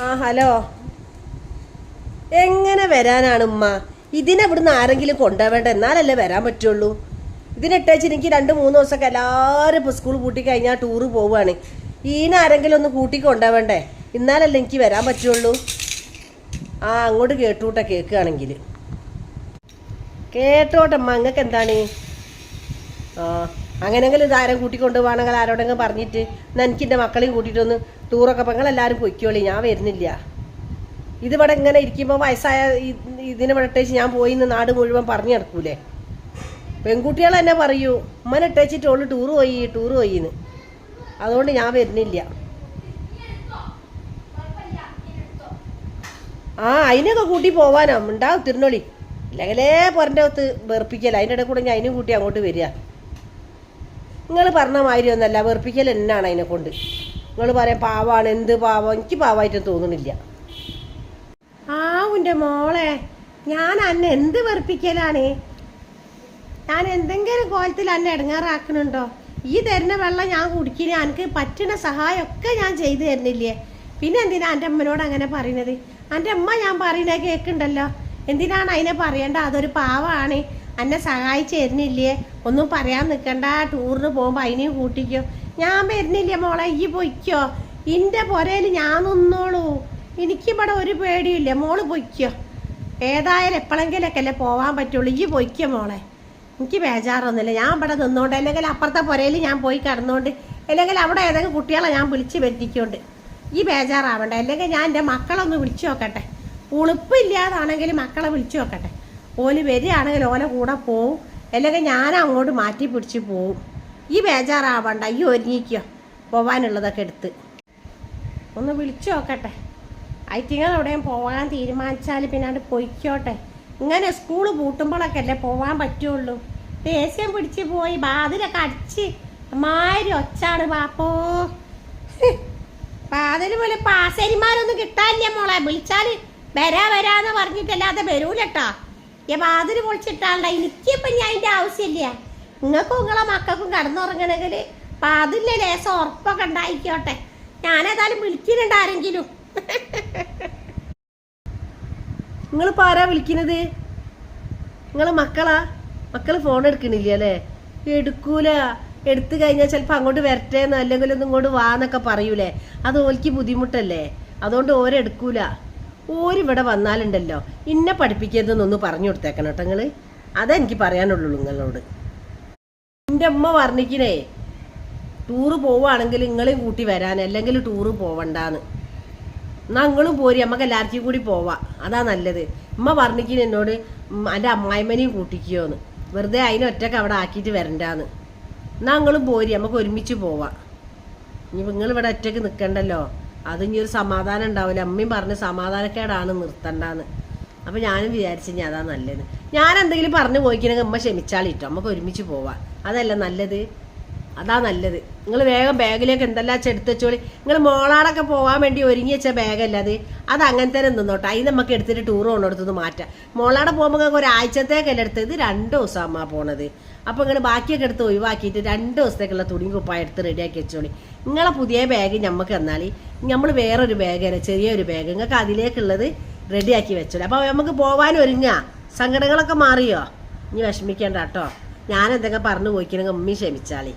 ആ ഹലോ. എങ്ങനെ വരാനാണ് ഉമ്മ? ഇതിനെ ഇവിടുന്ന് ആരെങ്കിലും കൊണ്ടുപോവേണ്ട, എന്നാലല്ലേ വരാൻ പറ്റുള്ളൂ. ഇതിനിട്ടേച്ച് എനിക്ക് 2-3 ദിവസമൊക്കെ എല്ലാവരും ഇപ്പോൾ സ്കൂൾ കൂട്ടി കഴിഞ്ഞാൽ ടൂറ് പോവുകയാണ്. ആരെങ്കിലും ഒന്ന് കൂട്ടി കൊണ്ടുപോവേണ്ടേ, എന്നാലല്ലേ എനിക്ക് വരാൻ പറ്റുള്ളൂ. അങ്ങോട്ട് കേട്ടൂട്ടെ, കേൾക്കുകയാണെങ്കിൽ കേട്ടോട്ടമ്മ. നിങ്ങൾക്ക് എന്താണ്? അങ്ങനെങ്കിലും ഇതാരും കൂട്ടിക്കൊണ്ട് പോകണമെങ്കിൽ ആരോടെങ്കിലും പറഞ്ഞിട്ട് എന്നാൽ എനിക്ക് എൻ്റെ മക്കളെയും കൂട്ടിയിട്ടൊന്ന് ടൂറൊക്കെ അപ്പോൾ നിങ്ങളെല്ലാവരും പൊയ്ക്കോളി, ഞാൻ വരുന്നില്ല. ഇതിവിടെ ഇങ്ങനെ ഇരിക്കുമ്പോൾ വയസ്സായ ഇതിനെ ഇട്ടേച്ച് ഞാൻ പോയി എന്ന് നാട് മുഴുവൻ പറഞ്ഞു നടക്കൂലേ? പെൺകുട്ടികൾ തന്നെ പറയൂ ഉമ്മനെ ഇട്ടേച്ചിട്ട് ഓള് ടൂറ് പോയി എന്ന്. അതുകൊണ്ട് ഞാൻ വരുന്നില്ല. അതിനൊക്കെ കൂട്ടി പോവാനോ ഉണ്ടാവും തിരുന്നൊളി, ഇല്ലെങ്കിലേ പുറൻ്റെ അകത്ത് വെറുപ്പിക്കല. അതിൻ്റെ ഇടയിൽ കൂടെ ഞാൻ അതിനും കൂട്ടി അങ്ങോട്ട് വരിക. നിങ്ങൾ പറഞ്ഞ മാതിരി ഒന്നല്ല, വെറുപ്പിക്കൽ എന്നാണ് അതിനെ കൊണ്ട്. നിങ്ങൾ പറയാം പാവാണ്, എന്ത് പാവം. എനിക്ക് പാവമായിട്ടും തോന്നണില്ല. ഉൻ്റെ മോളെ, ഞാൻ അന്നെ എന്ത് വെറുപ്പിക്കലാണ്? ഞാൻ എന്തെങ്കിലും കോലത്തിൽ അന്നെ ഇടങ്ങാറാക്കണുണ്ടോ? ഈ തരുന്ന വെള്ളം ഞാൻ കുടിക്കില്ല, എനിക്ക് പറ്റുന്ന സഹായമൊക്കെ ഞാൻ ചെയ്തു തരുന്നില്ലേ? പിന്നെ എന്തിനാ എൻ്റെ അമ്മനോട് അങ്ങനെ പറയുന്നത്? എൻ്റെ അമ്മ ഞാൻ പറയുന്നത് കേൾക്കുന്നുണ്ടല്ലോ. എന്തിനാണ് അതിനെ പറയണ്ട? അതൊരു പാവമാണ്, എന്നെ സഹായിച്ചു തരുന്നില്ലേ? ഒന്നും പറയാൻ നിൽക്കണ്ട, ടൂറിന് പോകുമ്പോൾ അതിനെയും കൂട്ടിക്കോ. ഞാൻ വരുന്നില്ല മോളെ, ഈ പൊയ്ക്കോ. എൻ്റെ പുരയിൽ ഞാൻ നിന്നോളൂ, എനിക്കിവിടെ ഒരു പേടിയില്ല. മോള് പൊയ്ക്കോ. ഏതായാലും എപ്പോഴെങ്കിലൊക്കെ അല്ലേ പോവാൻ പറ്റുള്ളൂ. ഈ പൊയ്ക്കോ മോളെ, എനിക്ക് ബേജാറൊന്നുമില്ല. ഞാൻ ഇവിടെ നിന്നോണ്ട്, അല്ലെങ്കിൽ അപ്പുറത്തെ പുരയിൽ ഞാൻ പോയി കിടന്നോണ്ട്, അല്ലെങ്കിൽ അവിടെ ഏതെങ്കിലും കുട്ടികളെ ഞാൻ വിളിച്ച് വരുത്തിക്കൊണ്ട് ഈ ബേജാറാവണ്ട. അല്ലെങ്കിൽ ഞാൻ എൻ്റെ മക്കളൊന്ന് വിളിച്ചു നോക്കട്ടെ. ഉളുപ്പില്ലാതാണെങ്കിൽ മക്കളെ വിളിച്ചു നോക്കട്ടെ. ഓല് വരികയാണെങ്കിൽ ഓലെ കൂടെ പോവും, അല്ലെങ്കിൽ ഞാൻ അങ്ങോട്ട് മാറ്റി പിടിച്ച് പോവും. ഈ ബേജാറാവണ്ട, ഈ ഒരുങ്ങിക്കോ. പോവാനുള്ളതൊക്കെ എടുത്ത് ഒന്ന് വിളിച്ചു നോക്കട്ടെ. ഐറ്റിങ്ങൾ എവിടെയും പോകാൻ തീരുമാനിച്ചാൽ പിന്നെ അത് പൊയ്ക്കോട്ടെ. ഇങ്ങനെ സ്കൂള് പൂട്ടുമ്പോഴൊക്കെ അല്ലേ പോവാൻ പറ്റുള്ളൂ. ദേഷ്യം പിടിച്ച് പോയി ബാതിലൊക്കെ അടിച്ച് അമ്മാതിരി ഒച്ചാണ് പാപ്പോ. ബാതിൽ പോലെ പാസരിമാരൊന്നും കിട്ടാനില്ല മോളെ. വിളിച്ചാൽ വരാന്ന് പറഞ്ഞിട്ടല്ലാതെ വരൂലട്ടോ. ബാതിൽ പൊളിച്ചിട്ടാണ്ട. എനിക്കിപ്പം ഞാൻ അതിൻ്റെ ആവശ്യമില്ല. നിങ്ങൾക്കും നിങ്ങളെ മക്കൾക്കും കടന്നുറങ്ങണമെങ്കിൽ ബാതിലെ ലേസം ഉറപ്പൊക്കെ ഉണ്ടായിക്കോട്ടെ. ഞാനേതായാലും വിളിക്കുന്നുണ്ട് ആരെങ്കിലും. നിങ്ങളിപ്പോൾ ആരാ വിളിക്കുന്നത്? നിങ്ങൾ മക്കൾ ഫോൺ എടുക്കണില്ല അല്ലേ? എടുക്കൂല. എടുത്തു കഴിഞ്ഞാൽ ചിലപ്പോൾ അങ്ങോട്ട് വരട്ടേന്ന്, അല്ലെങ്കിൽ ഒന്നും ഇങ്ങോട്ട് വാന്നൊക്കെ പറയൂലേ? അത് ഓൽക്ക് ബുദ്ധിമുട്ടല്ലേ, അതുകൊണ്ട് ഓരെടുക്കൂല. ഓരിവിടെ വന്നാലുണ്ടല്ലോ ഇന്നെ പഠിപ്പിക്കരുതെന്നൊന്ന് പറഞ്ഞു കൊടുത്തേക്കണം കേട്ടോ നിങ്ങൾ. അതെനിക്ക് പറയാനുള്ളൂ നിങ്ങളോട്. എൻ്റെ അമ്മ പറഞ്ഞിക്കണേ ടൂറ് പോവുകയാണെങ്കിൽ നിങ്ങളെയും കൂട്ടി വരാൻ, അല്ലെങ്കിൽ ടൂറ് പോവണ്ടാന്ന്. എന്നാൽ നിങ്ങളും പോരി, നമുക്ക് എല്ലാവർക്കും കൂടി പോവാം, അതാ നല്ലത്. അമ്മ പറഞ്ഞിരിക്കുന്നു എന്നോട് എൻ്റെ അമ്മായിമ്മനെയും കൂട്ടിക്കോന്ന്. വെറുതെ അതിനെ ഒറ്റക്ക് അവിടെ ആക്കിയിട്ട് വരണ്ടാന്ന്. എന്നാൽ നിങ്ങളും പോരി, നമുക്ക് ഒരുമിച്ച് പോവാം. ഇനി നിങ്ങളിവിടെ ഒറ്റക്ക് നിൽക്കണ്ടല്ലോ, അത് ഇനി ഒരു സമാധാനം ഉണ്ടാവില്ല. അമ്മയും പറഞ്ഞ് സമാധാനക്കേടാണ്, നിർത്തണ്ടാന്ന്. അപ്പം ഞാനും വിചാരിച്ചു ഞാൻ അതാ നല്ലത്. ഞാൻ എന്തെങ്കിലും പറഞ്ഞു പോയിക്കണമെങ്കിൽ അമ്മ ക്ഷമിച്ചാളിട്ടോ, നമുക്ക് ഒരുമിച്ച് പോവാം. അതല്ല നല്ലത്, അതാ നല്ലത്. നിങ്ങൾ വേഗം ബാഗിലേക്ക് എന്തെല്ലാം എടുത്ത് വെച്ചോളി. നിങ്ങൾ മോളാടൊക്കെ പോകാൻ വേണ്ടി ഒരുങ്ങി വെച്ച ബാഗല്ല അത് അങ്ങനെ തന്നെ നിന്നോട്ടെ. അതിന് നമുക്ക് എടുത്തിട്ട് ടൂർ കൊണ്ടെടുത്തൊന്ന് മാറ്റാം. മോളാടെ പോകുമ്പോൾ ഒരാഴ്ചത്തേക്കല്ല എടുത്ത്, ഇത് 2 ദിവസം അമ്മ പോണത്. അപ്പോൾ നിങ്ങൾ ബാക്കിയൊക്കെ എടുത്ത് ഒഴിവാക്കിയിട്ട് 2 ദിവസത്തേക്കുള്ള തുണിയും കുപ്പായം എടുത്ത് റെഡിയാക്കി വെച്ചോളി. നിങ്ങളെ പുതിയ ബാഗ് നമുക്ക് തന്നാൽ നമ്മൾ വേറൊരു ബാഗ് തരാം, ചെറിയൊരു ബാഗ്. നിങ്ങൾക്ക് അതിലേക്കുള്ളത് റെഡിയാക്കി വെച്ചോളി. അപ്പോൾ നമുക്ക് പോകാൻ ഒരുങ്ങാം. സങ്കടങ്ങളൊക്കെ മാറിയോ? ഇനി വിഷമിക്കേണ്ട കേട്ടോ. ഞാൻ എന്തെങ്കിലും പറഞ്ഞു പോയിക്കണമെങ്കിൽ അമ്മയും ക്ഷമിച്ചാളി.